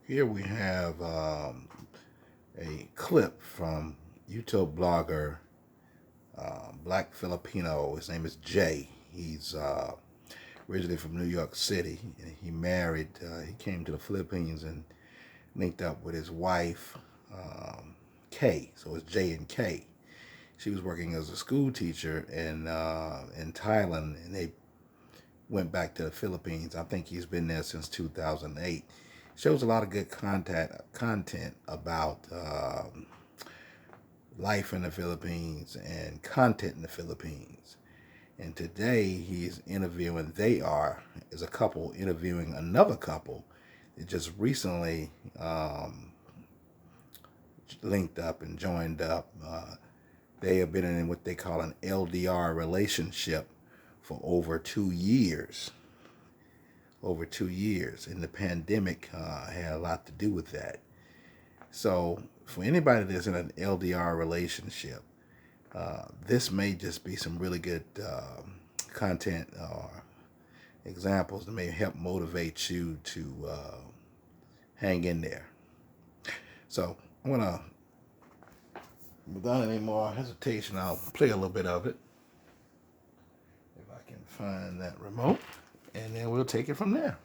Here we have a clip from YouTube blogger Black Filipino. His name is Jay. He's originally from New York City. He married, he came to the Philippines and linked up with his wife, Kay. So it's J and K. She was working as a school teacher in Thailand, and they went back to the Philippines. I think he's been there since 2008. Shows a lot of good content about life in the Philippines and content in the Philippines. And today he's interviewing, they are, as a couple, interviewing another couple that just recently linked up and joined up. They have been in what they call an LDR relationship for over 2 years. Over 2 years. And the pandemic had a lot to do with that. So for anybody that's in an LDR relationship, this may just be some really good content or examples that may help motivate you to hang in there. So I'm going to, without any more hesitation, I'll play a little bit of it. If I can find that remote. And then we'll take it from there.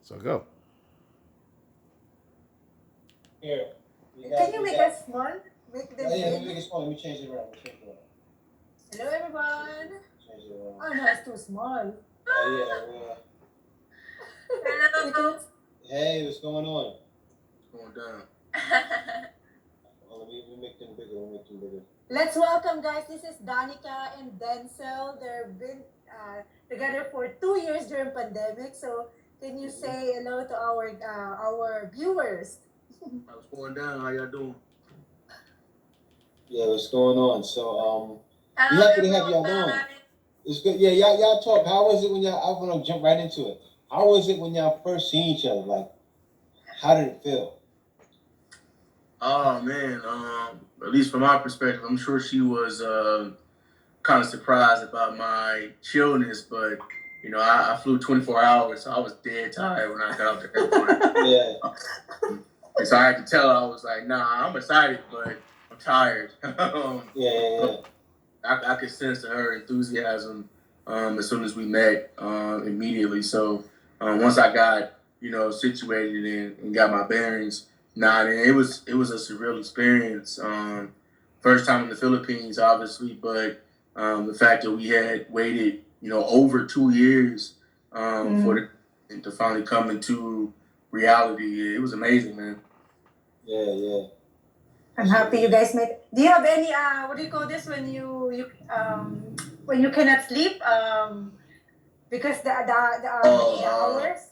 So go. Here. Can you make us small? Make them Yeah, let me big? make it small. Let me change it around. Hello, everyone. Change it around. Oh, no, it's too small. Yeah. Hello. Hey, what's going on? Going down. Oh, let me make them bigger. Let me make them bigger. Let's welcome, guys. This is Danica and Denzel. They've been together for 2 years during pandemic. So can you say hello to our viewers? What's going down? How y'all doing? Yeah, what's going on? So, we happy to have y'all on. It's good. Yeah, y'all talk. How was it when y'all? I want to jump right into it. How was it when y'all first seen each other? Like, how did it feel? Oh man, at least from my perspective, I'm sure she was kind of surprised about my chillness, but you know, I flew 24 hours, so I was dead tired when I got off the airplane. Yeah. And so I had to tell her, I was like, nah, I'm excited, but I'm tired. Yeah. I could sense her enthusiasm as soon as we met immediately. So once I got, you know, situated and got my bearings, it was a surreal experience. First time in the Philippines, obviously, but the fact that we had waited, you know, over 2 years for it to finally come into reality, it was amazing, man. Yeah. I'm happy you guys made. Do you have any what do you call this when when you cannot sleep because the hours?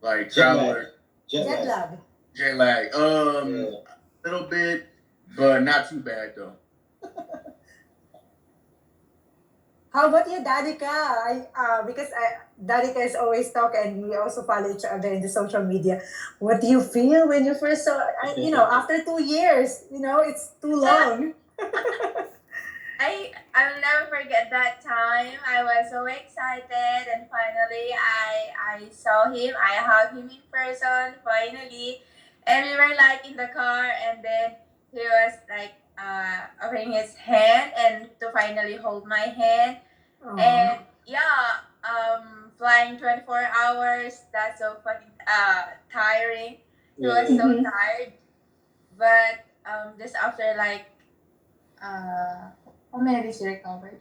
Like traveler. Jet lag. Jet lag. A little bit, but not too bad though. How about you, Danica? Because Danica is always talk, and we also follow each other in the social media. What do you feel when you first saw? After 2 years, it's too long. I'll never forget that time. I was so excited, and finally I saw him. I hugged him in person finally, and we were like in the car, and then he was like offering his hand and to finally hold my hand. Aww. And yeah, flying 24 hours, that's so fucking tiring. He was so tired, but just after like how many days you recovered?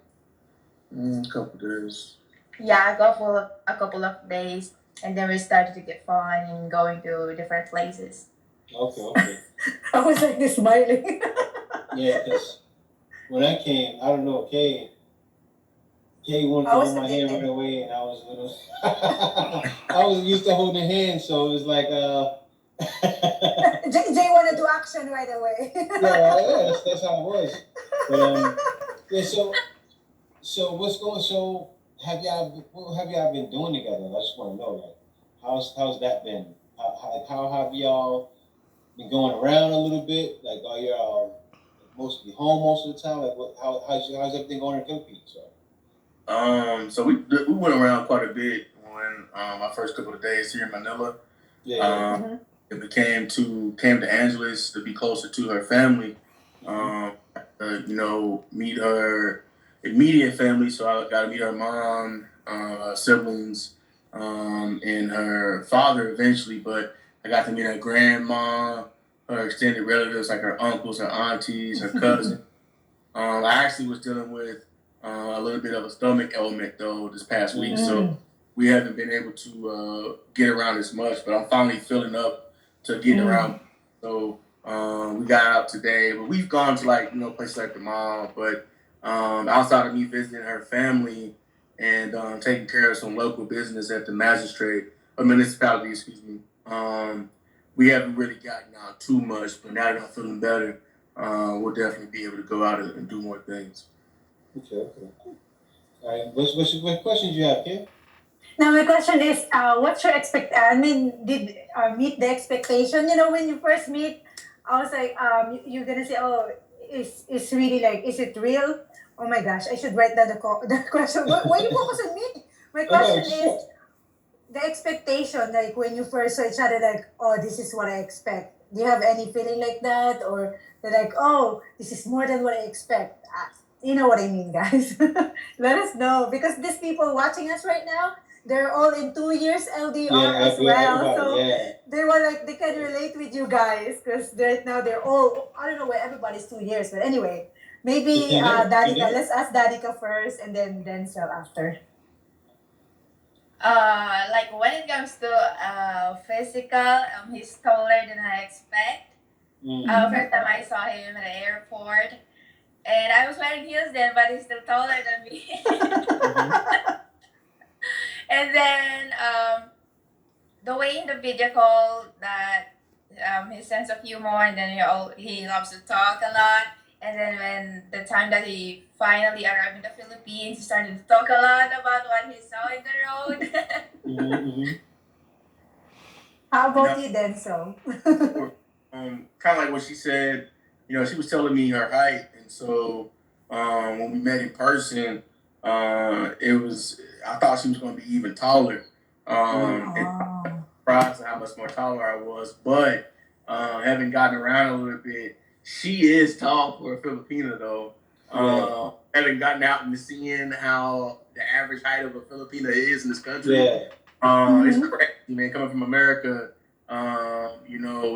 A couple days. Yeah, a couple of days, and then we started to get fun and going to different places. Okay. I was like this smiling. Yeah, because when I came, I don't know, Kay wanted to hold my hand right away, and I was a little. I was used to holding hands, so it was like Jay want to do action right away. yeah, that's how it was. But yeah, so what's going? So what have y'all been doing together? I just want to know, like, how's that been? How have y'all been going around a little bit? Like, are y'all mostly home most of the time? Like, how's everything going in the Philippines? So we went around quite a bit when my first couple of days here in Manila. Yeah. Mhm. It came to Angeles to be closer to her family. Meet her immediate family. So I got to meet her mom, siblings, and her father eventually. But I got to meet her grandma, her extended relatives like her uncles, her aunties, her cousins. I actually was dealing with a little bit of a stomach ailment though this past week, so we haven't been able to get around as much. But I'm finally filling up to getting around. So we got out today, but we've gone to places like the mall. But outside of me visiting her family and taking care of some local business at the municipality, excuse me. We haven't really gotten out too much, but now that I'm feeling better, we'll definitely be able to go out and do more things. Okay. All right. What questions you have, Kim? Now my question is, what's your I mean, did meet the expectation? You know, when you first meet, I was like, you're gonna say, oh, is really like, is it real? Oh my gosh, I should write down the question. Why you focus on me? My question is the expectation, like when you first saw each other, like, oh, this is what I expect. Do you have any feeling like that, or they're like, oh, this is more than what I expect? You know what I mean, guys. Let us know because these people watching us right now, they're all in 2 years LDR as well. So they were like, they can relate with you guys because right now they're all, I don't know why everybody's 2 years, but anyway, maybe Danica, let's ask Danica first and then Denzel after. Like when it comes to physical, he's taller than I expect. First time I saw him at the airport, and I was wearing heels then, but he's still taller than me. And then the way in the video call that his sense of humor, and then he loves to talk a lot. And then when the time that he finally arrived in the Philippines, he started to talk a lot about what he saw in the road. How about you, Denzel? Kind of like what she said, she was telling me her height, and so when we met in person, I thought she was going to be even taller. And surprised at how much more taller I was, but having gotten around a little bit, she is tall for a Filipina though. Having gotten out and seeing how the average height of a Filipina is in this country, it's crazy, man. Coming from America,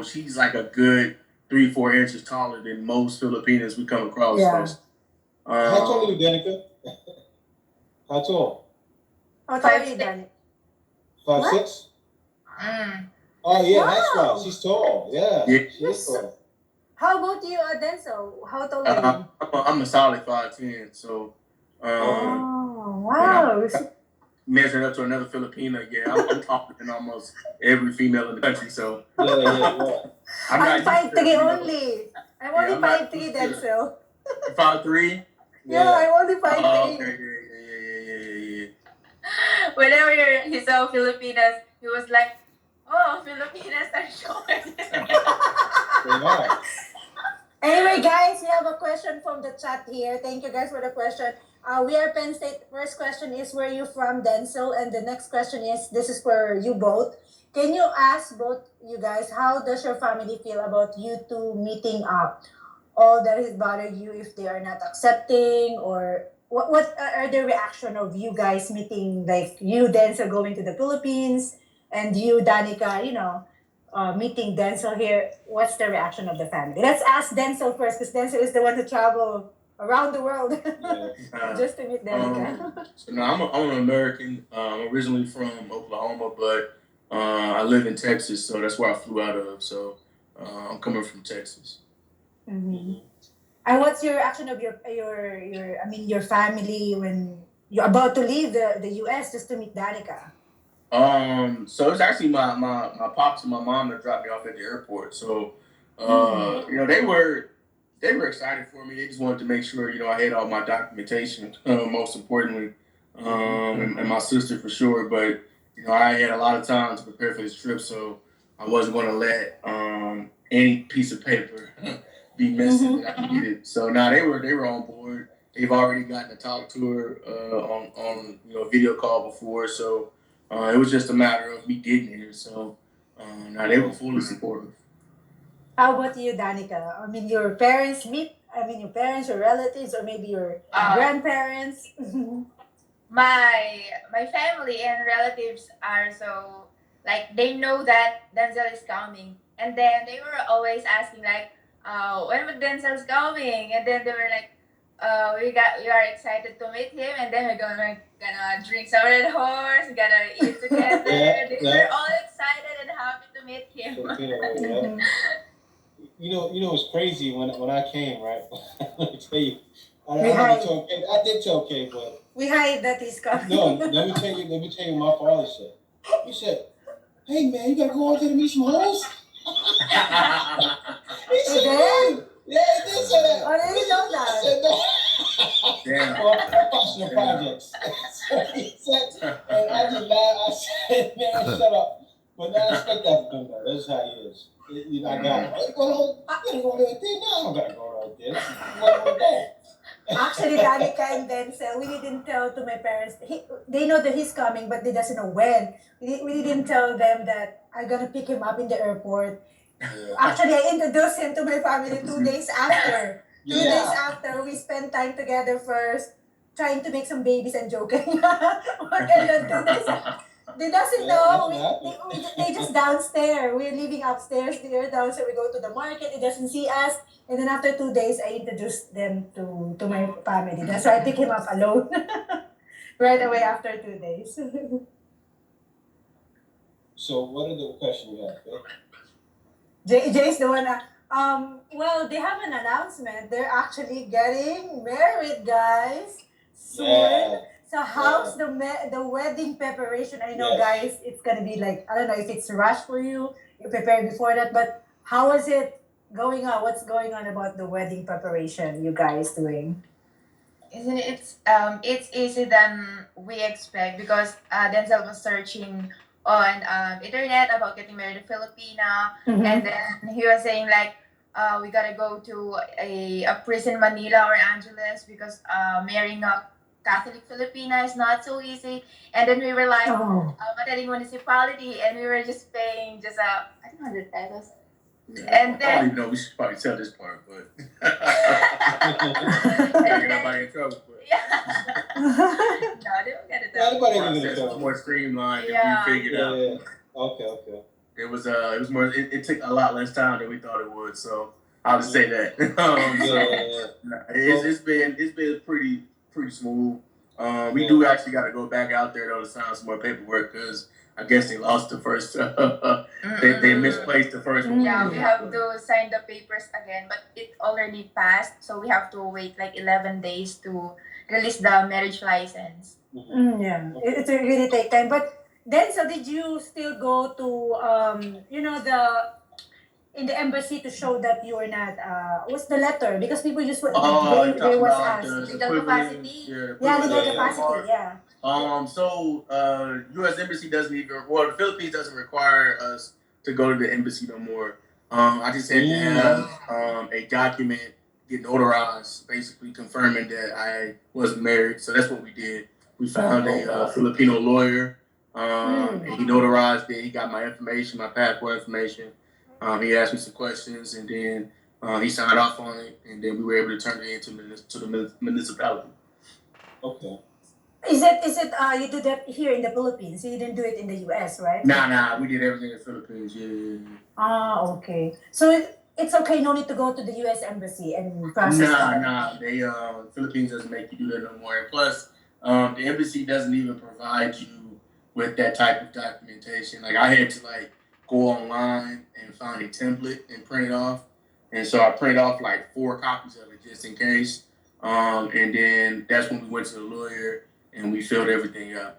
she's like a good 3-4 inches taller than most Filipinas we come across. Yeah. How tall are you, Danica? How tall? How tall are you, Danica? 5'6"? Oh yeah, that's right. She's tall. Yeah, she is tall. How about you, Denzel? How tall are you? I'm a solid 5'10", so wow. Measuring up to another Filipina, I'm taller than almost every female in the country. So I'm 5'3" only. I'm only 5'3", Denzel. 5'3"? Yeah, I'm only 5'3". Okay, yeah. Whenever he saw Filipinas, he was like, oh, Filipinas are short. Anyway, guys, we have a question from the chat here. Thank you guys for the question. We are Penn State. First question is, where are you from, Denzel? And the next question is, this is for you both. Can you ask both you guys, how does your family feel about you two meeting up? All that is bother you if they are not accepting, or what are the reaction of you guys meeting, like you, Denzel, going to the Philippines, and you, Danica, meeting Denzel here? What's the reaction of the family? Let's ask Denzel first, because Denzel is the one who travel around the world just to meet Danica. I'm an American. I'm originally from Oklahoma, but I live in Texas, so that's where I flew out of. So I'm coming from Texas. And what's your reaction of your family when you're about to leave the US just to meet Danica? So it's actually my pops and my mom that dropped me off at the airport. So they were excited for me. They just wanted to make sure I had all my documentation, most importantly, and my sister for sure. But I had a lot of time to prepare for this trip, so I wasn't going to let any piece of paper be missing that I needed. So now they were on board. They've already gotten to talk to her on video call before, so it was just a matter of me getting here. So Now they were fully supportive. How about you, Danica? I mean, your parents meet. I mean, your parents, your relatives, or maybe your grandparents. My family and relatives are so like they know that Denzel is coming, and then they were always asking like, when would Denzel's coming? And then they were like, we are excited to meet him, and then we're gonna drink some Red Horse, we're gonna eat together. We're all excited and happy to meet him. Yeah. You know, it's crazy when I came, right? Let me tell you, I did tell Kay, but we hide that he's coming. no, let me tell you what my father said. He said, "Hey man, you gotta go out there to meet some hoes." He said, "Yeah, he did say that." Oh, I didn't know that. I said, "No." Damn. Well, personal projects. So he said, and I just laughed. I said, "Man, shut up." But now I expect that from him, though. That's how he is. You know, I got it. You gotta go right there. No, I don't gotta go right there. Where do we go? Actually, Danica and Denzel, we didn't tell to my parents. They know that he's coming, but they doesn't know when. We didn't tell them that I'm gonna pick him up in the airport. Actually, I introduced him to my family 2 days after. 2 days after, we spent time together first, trying to make some babies and joking. And then 2 days they doesn't know. They just downstairs. We're living upstairs. They're downstairs. We go to the market. He doesn't see us. And then after 2 days, I introduced them to my family. That's why I pick him up alone right away after 2 days. So what are the questions you have? Jay's the one. Well, they have an announcement. They're actually getting married, guys. Soon. Yeah. So how's the wedding preparation? I know, guys, it's gonna be like, I don't know if it's rushed for you. You prepared before that, but how is it going on? What's going on about the wedding preparation? You guys doing? Isn't it? It's easy than we expect because Denzel was searching on internet about getting married in Filipina, and then he was saying like, we gotta go to a priest in Manila or Angeles because marrying a Catholic Filipina is not so easy. And then we were like, Madaling municipality, and we were just paying just I don't know the titles. And I don't even know. We should probably tell this part, but get nobody in trouble. But no, they don't get it. Nobody get in trouble. More streamlined than we figured out. Yeah. Okay. It was more. It took a lot less time than we thought it would. So I'll just say that. It's been pretty smooth. We do actually got to go back out there though to sign some more paperwork because I guess they lost the first. They misplaced the first one. Yeah, we have to sign the papers again, but it already passed, so we have to wait like 11 days to release the marriage license. Yeah, it will really take time. But then, so did you still go to in the embassy to show that you were not what's the letter? Because people just they was asked legal capacity. Legal capacity. Yeah. So U.S. Embassy doesn't even. Well, the Philippines doesn't require us to go to the embassy no more. I just had to have a document get notarized, basically confirming that I wasn't married. So that's what we did. We found a Filipino lawyer, and he notarized it. He got my information, my passport information. He asked me some questions, and then he signed off on it, and then we were able to turn it into the municipality. Okay. Is it you do that here in the Philippines? You didn't do it in the US, right? Nah, we did everything in the Philippines. Yeah. Okay. So it's okay, no need to go to the US embassy and process that. Nah. They Philippines doesn't make you do that no more. And plus, the embassy doesn't even provide you with that type of documentation. Like I had to go online and find a template and print it off. And so I printed off 4 copies of it just in case. And then that's when we went to the lawyer and we filled everything out.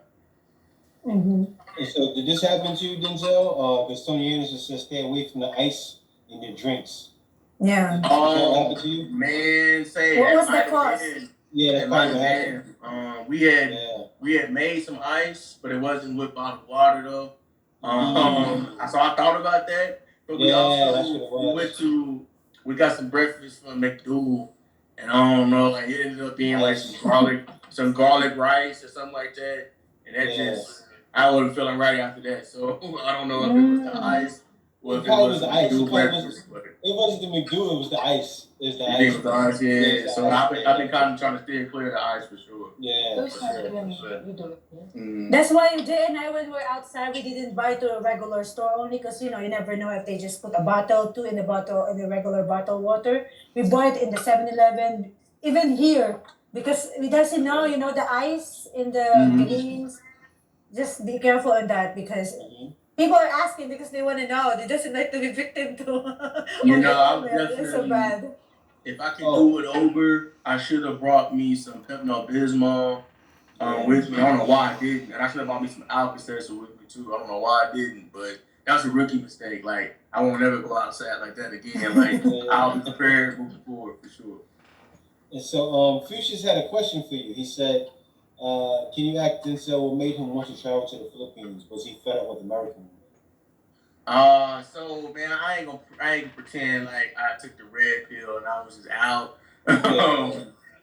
And so did this happen to you, Denzel? Because Tony Anderson says stay away from the ice in your drinks. Yeah. Did that happen to you? Man, what was the cost? Yeah, that might have happened. We had made some ice, but it wasn't with bottled water though. So I thought about that, but we got some breakfast from McDougal, and I don't know, it ended up being some garlic rice or something like that, and that I wasn't feeling right after that. So I don't know if it was the ice or if It it probably was was the the ice. McDougal It probably breakfast. But it wasn't the McDougal. It was the ice. It's the it ice. was the ice, yeah. It's the So ice. I've been kind of trying to steer clear of the ice for sure. Yeah. Those For are sure. really For sure. you do it. Mm. That's why Jay and I, when we're outside, we didn't buy to a regular store only because you never know if they just put a bottle, two in the bottle, in the regular bottle water. We buy it in the 7-Eleven, even here, because we doesn't know, the ice in the Mhm. drinks. Just be careful on that because Mhm. people are asking because they want to know. They doesn't like to be victim to You on the know, I would email. It's so definitely, bad. if I could Oh. do it over, I should have brought me some Pepto-Bismol with me. I don't know why I didn't, and I should have bought me some Alka-Seltzer with me too. I don't know why I didn't, but that was a rookie mistake. Like I won't never go outside like that again. Like I'll be prepared moving forward for sure. And so, Fuchsia's had a question for you. He said, "Can you act Denzel what made him want to travel to the Philippines? Was he fed up with American?" So man, I ain't gonna pretend like I took the red pill and I was just out.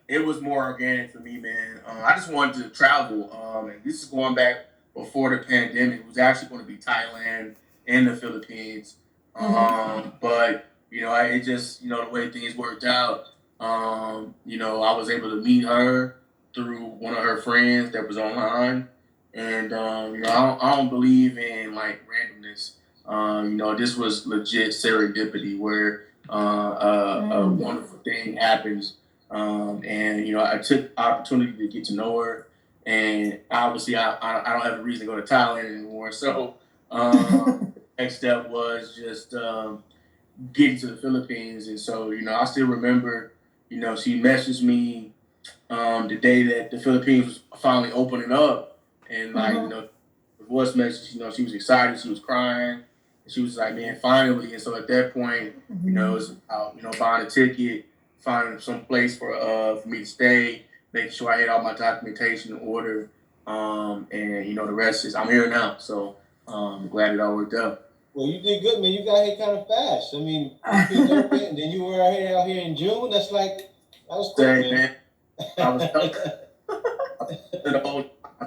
It was more organic for me, man. I just wanted to travel. And this is going back before the pandemic. It was actually going to be Thailand and the Philippines. But it just the way things worked out. I was able to meet her through one of her friends that was online, and I don't believe in like randomness. This was legit serendipity where a wonderful thing happens. And I took opportunity to get to know her, and obviously I don't have a reason to go to Thailand anymore. So next step was just getting to the Philippines, and so I still remember she messaged me the day that the Philippines was finally opening up, and like the voice message, she was excited, she was crying. She was like, "Man, finally!" And so at that point, it was about buying a ticket, finding some place for me to stay, making sure I had all my documentation in order, and the rest is I'm here now. So I'm glad it all worked out. Well, you did good, man. You got here kind of fast. I mean, you been there, and then you were out here in June. That was quick, man. I was out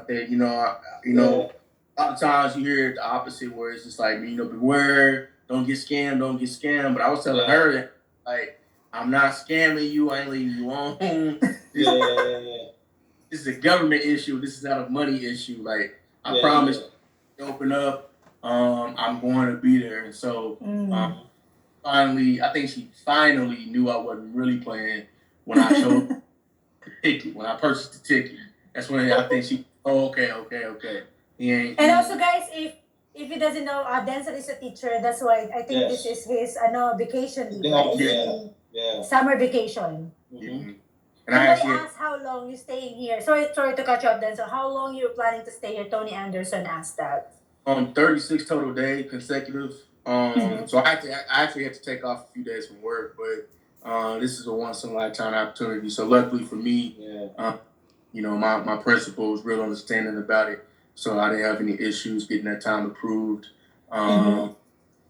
there, a lot of times you hear the opposite where it's just like, beware, don't get scammed. But I was telling her that, like, I'm not scamming you, I ain't leaving you on. This is a government issue. This is not a money issue. Like, I promise to open up, I'm going to be there. And so, finally, I think she finally knew I wasn't really playing when I showed the ticket, when I purchased the ticket. That's when I think she, okay. And also, guys, if he doesn't know, Denzel is a teacher. That's why I think this is his vacation leave. Right? Summer vacation. And somebody asked how long you staying here. Sorry to cut you off, Denzel. How long you're planning to stay here? Tony Anderson asked that. 36 total days consecutive. So I actually had to take off a few days from work, but this is a once in a lifetime opportunity. So luckily for me, my principal was real understanding about it, so I didn't have any issues getting that time approved. And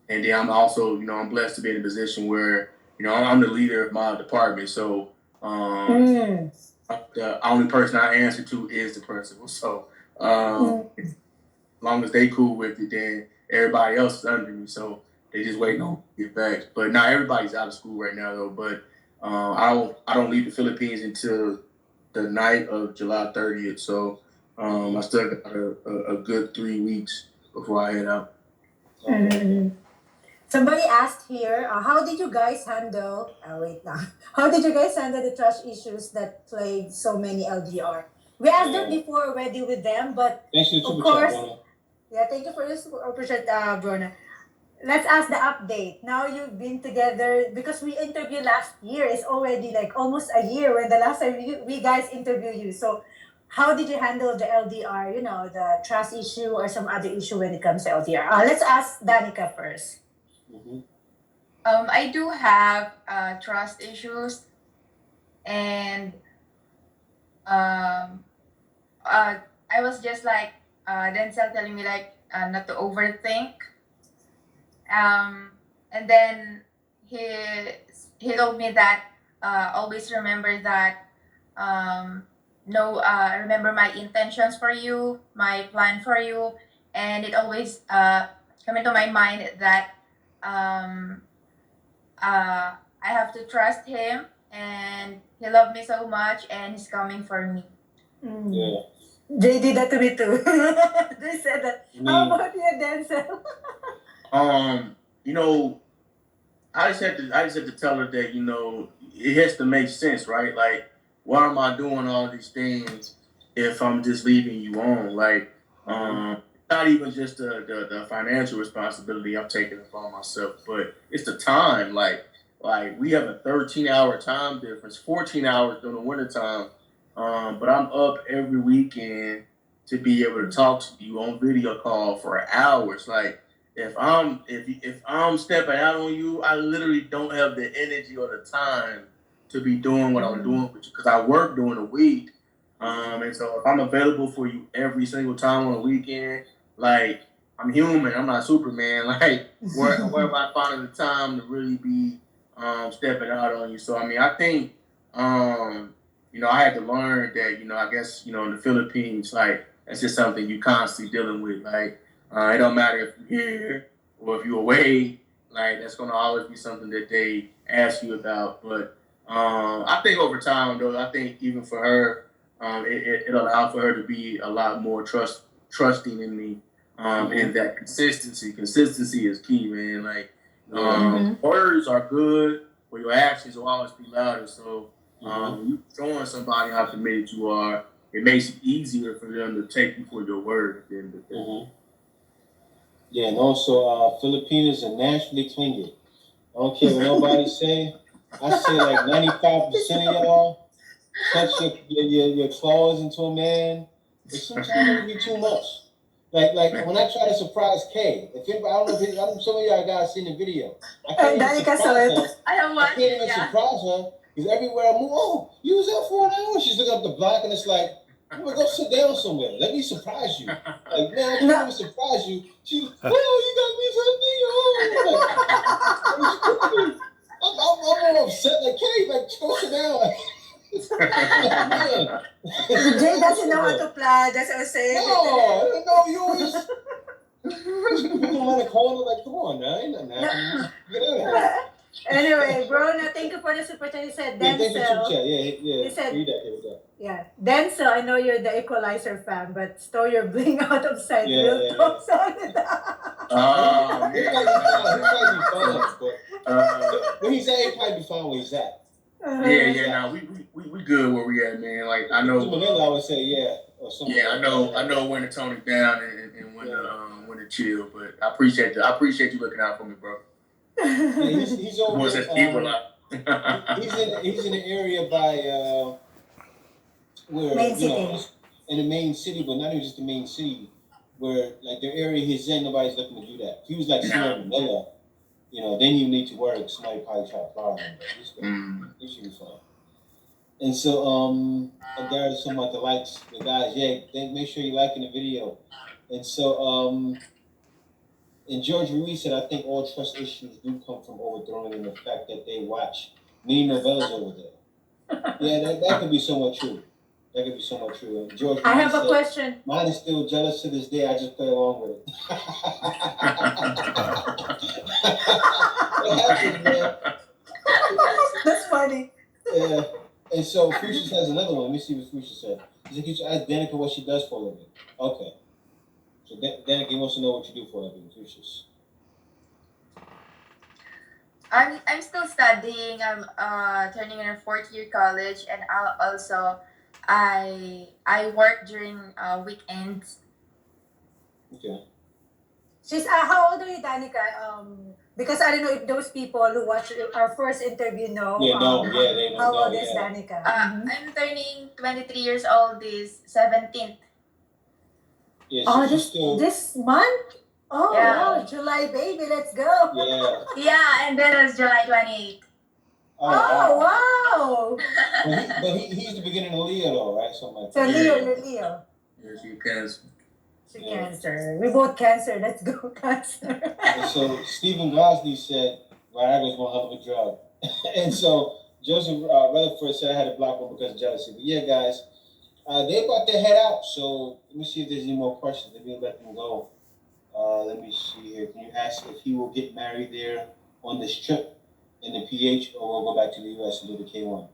then I'm also, I'm blessed to be in a position where, I'm the leader of my department. So the only person I answer to is the principal. So as long as they cool with it, then everybody else is under me. So they just waiting on me to get back. But now everybody's out of school right now though. But I don't leave the Philippines until the night of July 30th. So I still got a good 3 weeks before I head out. Somebody asked here, how did you guys handle? How did you guys handle the trust issues that plagued so many LDR? We asked that before already with them, but of course, thank you for this opportunity, Brona. Let's ask the update. Now you've been together because we interviewed last year. It's already like almost a year when the last time we guys interviewed you. So, how did you handle the LDR? The trust issue or some other issue when it comes to LDR? Let's ask Danica first. I do have trust issues, and I was just like Denzel telling me like not to overthink. And then he told me that always remember that remember my intentions for you, my plan for you, and it always come into my mind that um, I have to trust him, and he loved me so much, and he's coming for me. Yeah. Jay did that to me too. They said that. How Me. about you, Denzel? You know, I just had to tell her that, you know, it has to make sense, right? Like, why am I doing all these things if I'm just leaving you on? Like, not even just the financial responsibility I'm taking upon myself, but it's the time. Like we have a 13-hour time difference, 14 hours during the wintertime. But I'm up every weekend to be able to talk to you on video call for hours. Like, if I'm stepping out on you, I literally don't have the energy or the time to be doing what I'm doing with you, because I work during the week. And so if I'm available for you every single time on the weekend, like, I'm human, I'm not Superman. Like, where am I finding the time to really be stepping out on you? So I mean, I think you know, I had to learn that, you know, I guess, you know, in the Philippines, like, that's just something you constantly dealing with. Like, it don't matter if you're here or if you're away. Like, that's gonna always be something that they ask you about. But I think over time, though, I think even for her, it allowed for her to be a lot more trusting in me. And that consistency. Consistency is key, man. Like, words are good, but your actions will always be louder. So you showing somebody how committed you are, it makes it easier for them to take you for your word at the end of the day. Yeah, and also Filipinos are naturally clingy. I don't care what nobody say. I say like 95% of y'all touch your claws into a man. But sometimes it be too much. Like when I try to surprise Kay, if anybody, I don't know if some of y'all guys seen the video. I can't even surprise her. I have I can't even surprise her because everywhere I move, oh, you was up for an hour. She's looking up the block and it's like, I'm gonna go sit down somewhere. Let me surprise you. Like, man, I can't even surprise you. She's, oh, you got me something. Oh, like, I'm more upset. Like, Kay, like, go sit down. Jay doesn't know how to plan. That's what I'm saying. No, you always. You know, in the corner, like, come on, now, ain't nothing happening. Get out of here. Anyway, bro, now thank you for the super chat. You said Denzel. Yeah. He said, read that. Yeah, Denzel, I know you're the Equalizer fan, but store your bling out of sight. Yeah, Real talk, solid. He might be fine, but when he's at, he probably be fine where he's at. Now we good where we at, man. Like, I know Manila, I would say, yeah. Or something I know when to tone it down and when to chill. But I appreciate you looking out for me, bro. Yeah, he's over. He's in the area by where main city. In the main city, but not even just the main city, where like the area he's in, nobody's looking to do that. If he was like somewhere in Manila, you know, then you need to worry. Somebody probably try to fire him, but he should be fine. And so there's some about the likes, the guys. Yeah, then make sure you're liking the video. And so and George Ruiz said, I think all trust issues do come from overthrowing and the fact that they watch many novellas over there. Yeah, that could be somewhat true. And George I Ruiz have a said, question. Mine is still jealous to this day. I just play along with it. It happens, man. That's funny. Yeah. And so Fuchsia has another one. Let me see what Fuchsia said. He said, you should ask Danica what she does for a living. Okay. So Danica wants to know what you do for a living, Fuchsia. I'm still studying. I'm turning in a fourth year college, and I work during weekends. Okay. She's how old are you, Danica? Because I don't know if those people who watch our first interview know. They know. How old is Danica? I'm turning 23 years old this 17th. Yeah, this month? Oh, yeah. Wow, July baby, let's go. Yeah. Yeah, and then it's July 28th. Wow. But he's the beginning of Leo, though, right? Something like So that. Leo. Yeah, she Cancer. Cancer. We both Cancer. Let's go Cancer. And so Stephen Gosney said Viagra's one hell of a drug. And so Joseph Rutherford said I had to block one because of jealousy. But yeah, guys, They're about to head out, so let me see if there's any more questions. Let me let them go. Let me see here. Can you ask if he will get married there on this trip in the PH, or we'll go back to the US and do the K1?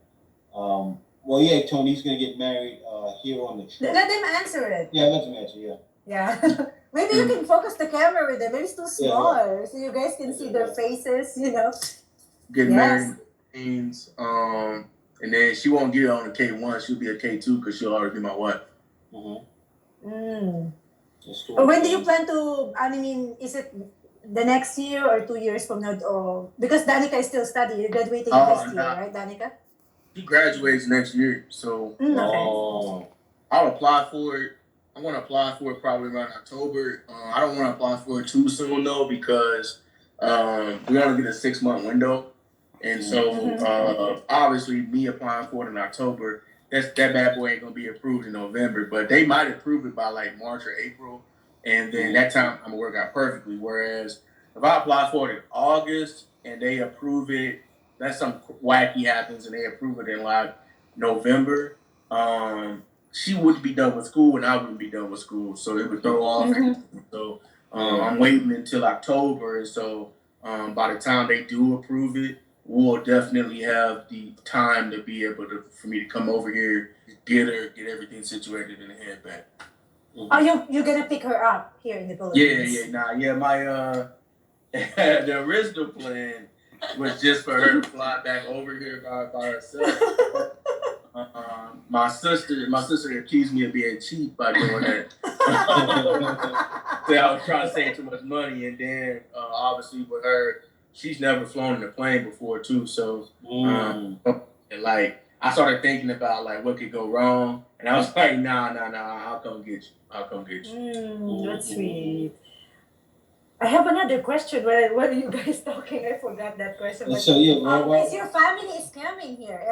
Well, yeah, Tony, he's gonna get married here on the trip. Let them answer it. Yeah, let them answer. Yeah. Yeah. Maybe you can focus the camera with them. Maybe it's too small, so you guys can see their faces. You know. Get married, means and then she won't get on the K1. She'll be a K2 because she'll already be my wife. When do you plan to? I mean, is it the next year or 2 years from now? Or because Danica is still studying, you're graduating this year, right, Danica? She graduates next year, so I'll apply for it. I'm gonna apply for it probably around October. I don't want to apply for it too soon though because we only get a 6-month window, and so obviously me applying for it in October, that bad boy ain't gonna be approved in November, but they might approve it by like March or April, and then that time I'm gonna work out perfectly. Whereas if I apply for it in August and they approve it, that's some wacky happens and they approve it in like November. She wouldn't be done with school and I wouldn't be done with school, so it would throw off everything. So I'm waiting until October, and so by the time they do approve it, we'll definitely have the time to be able to for me to come over here, get everything situated, and head back. Oh, you're gonna pick her up here in the Philippines? My the original plan was just for her to fly back over here by herself. My sister accused me of being cheap by doing that. So I was trying to save too much money, and then obviously with her, she's never flown in a plane before too. So and like I started thinking about like what could go wrong, and I was like, nah, I'll come get you. That's sweet. I have another question. What are you guys talking? I forgot that question. But, so is your family is coming here?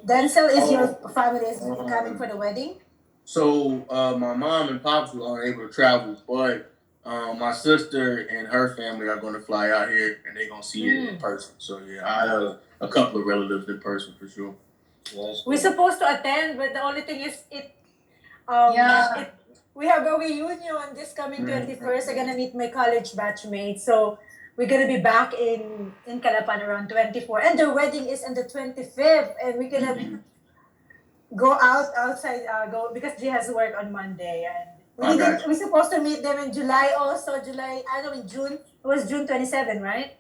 Denzel, is your family is coming for the wedding? So my mom and pops were unable to travel, but my sister and her family are going to fly out here, and they're going to see it in person. So yeah, I have a couple of relatives in person for sure. We're supposed to attend, but the only thing is we have a reunion this coming 21st. I'm gonna meet my college batchmates, so we're gonna be back in Calapan around 24, and their wedding is on the 25th, and we're gonna go outside go because she has work on Monday, and we're supposed to meet them in July also. In June. It was June 27, right?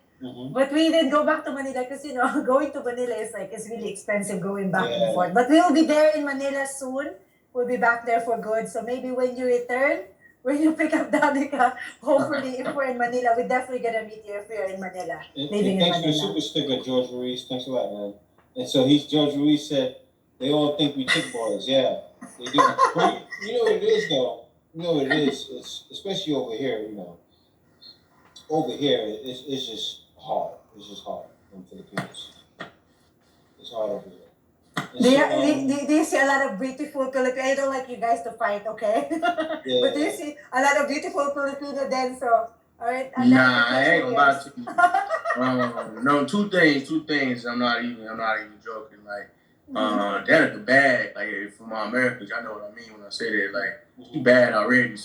But we didn't go back to Manila because going to Manila is it's really expensive going back and forth. But we will be there in Manila soon. We'll be back there for good. So maybe when you return, when you pick up Danica, hopefully if we're in Manila, we're definitely gonna meet you if we're in Manila. Thanks for the super sticker, George Ruiz. Thanks a lot, man. And so George Ruiz said they all think we chick boys. Yeah, they do. But you know what it is though. You know what it is. It's especially over here. Over here it's just hard. It's just hard in the Philippines. It's hard over here. Do you see a lot of beautiful Filipino? I don't like you guys to fight, okay? But do you see a lot of beautiful Filipino then? So, all right. Nah, I ain't gonna lie to you. No, two things. I'm not even joking. Like, Danica bad. Like for my Americans, I know what I mean when I say that. Like, she bad already.